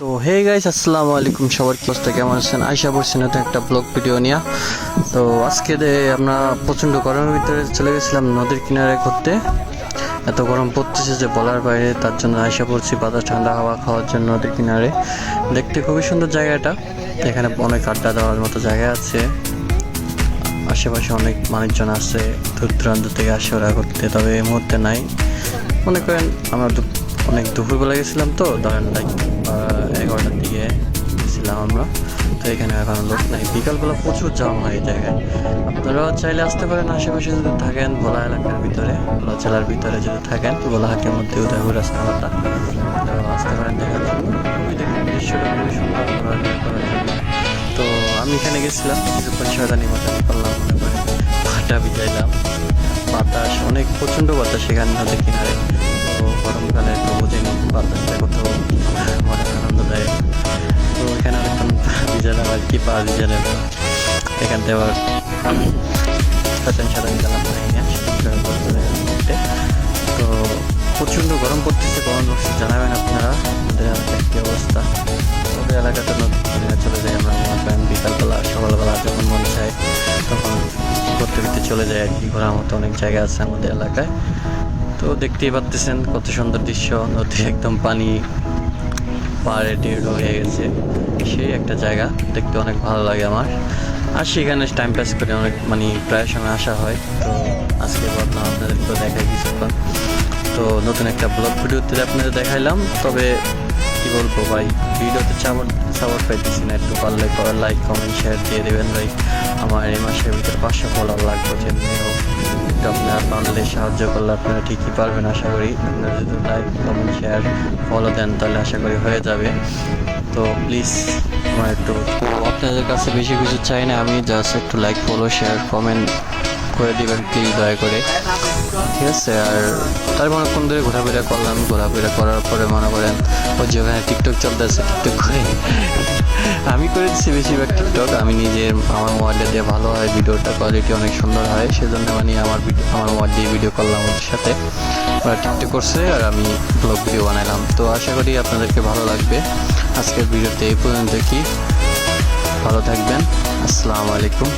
তো hey guys, আসসালামু আলাইকুম। সবার কি অবস্থা, কেমন আছেন? আশা করছি নতুন একটা ব্লগ ভিডিও নিয়ে। তো আজকে আমরা প্রচণ্ড গরমের ভিতরে চলে গেছিলাম নদীর কিনারে ঘুরতে। এত গরম পড়তেছে যে বলার বাইরে, তার জন্য আশা করছি বাতাস ঠান্ডা হাওয়া খাওয়ার জন্য নদীর কিনারে। দেখতে খুবই সুন্দর জায়গাটা। এখানে অনেক আড্ডা দেওয়ার মতো জায়গা আছে, আশেপাশে অনেক মানুষজন আছে, দূর দূরান্ত থেকে আসে ওরা ঘুরতে। তবে এই মুহূর্তে নাই, মনে করেন আমরা অনেক দুপুরবেলা গেছিলাম, তো ধরেন লাইক 11টার দিকে গেছিলাম আমরা। তো এখানে এখন লোক নাই, বিকালবেলা প্রচুর জাম হয় এই জায়গায়। আপনারাও চাইলে আসতে পারেন, আশেপাশে যদি থাকেন, ভোলা এলাকার ভিতরে, ভোলা জেলার ভিতরে যদি থাকেন, ভোলা হাটের মধ্যে উদয়পুর আছে আমারটা, তো আসতে পারেন দেখার জন্য। ওই দেখুন দৃশ্যটা খুবই সুন্দর ঘোরাঘুরি করার জন্য। তো আমি এখানে গেছিলাম, কিছুক্ষণ সারাদানি মাথানি করলাম, মনে করেন ভাটা ভিজাইলাম। বাতাস অনেক, প্রচণ্ড বাতাস এখানে নদীর কিনারে। তো গরমকালে তো বোঝেনি বাতাসটা কত মনে আনন্দদায়ক। তো এখানে অনেকক্ষণ ভিজালাম আর কি, পা ভিজালাম। এখান থেকে আবার সাঁতার গেলাম তো প্রচণ্ড গরম পড়তেছে। গরম বক্সে জানাবেন আপনারা আমাদের এলাকার কী অবস্থা। আমাদের এলাকাতে নদী চলে যাই আমরা, মনে করেন বিকালবেলা সকালবেলা যখন মন চায় তখন ঘুরতে ফিরতে চলে যায় আর কি। ঘোরার মতো অনেক জায়গা আছে আমাদের এলাকায়। তো দেখতেই পাচ্ছেন কত সুন্দর দৃশ্য, নদী একদম পানি পাড়ে ঢেউ হয়ে গেছে। সেই একটা জায়গা, দেখতে অনেক ভালো লাগে আমার। আর সেখানে টাইম পাস করে অনেক, প্রায় সময় আসা হয়। তো আজকে ভাবলাম আপনাদেরকেও দেখাই কিছুক্ষণ। তো নতুন একটা ব্লগ ভিডিওতে আপনাদের দেখাইলাম। তবে কী বলবো ভাই, ভিডিওতে সাপোর্ট পাইতেছি না। একটু পারলে লাইক কমেন্ট শেয়ার দিয়ে দেবেন ভাই। আমার এই মাসের ভিতরে 500 ফলোয়ার লাগবে, যেমনিও একটু আপনারা পারলে সাহায্য করলে আপনারা ঠিকই পারবেন আশা করি। আপনারা যদি লাইক কমেন্ট শেয়ার ফলো দেন তাহলে আশা করি হয়ে যাবে। তো প্লিজ আমার একটু, আপনাদের কাছে বেশি কিছু চাই না, আমি জাস্ট একটু লাইক ফলো শেয়ার কমেন্ট করে দিবেন প্লিজ, দয়া করে, ঠিক আছে? আর তার অনেকক্ষণ ধরে ঘোরাফেরা করলাম। ঘোরাফেরা করার পরে মনে করেন ওই যে ওখানে টিকটক চলতেছে, টিকটক করে আমি করে দিচ্ছি বেশিরভাগ টিকটক। আমি নিজের আমার মোবাইলে দিয়ে ভালো হয়, ভিডিওটা কোয়ালিটি অনেক সুন্দর হয়, সেজন্য আমার মোবাইল দিয়ে ভিডিও করলাম ওদের সাথে। ওরা টিকটক করছে আর আমি ব্লগ ভিডিও বানালাম। তো আশা করি আপনাদেরকে ভালো লাগবে। আজকের ভিডিওতে এই পর্যন্ত, কি ভালো থাকবেন। আসসালামু আলাইকুম।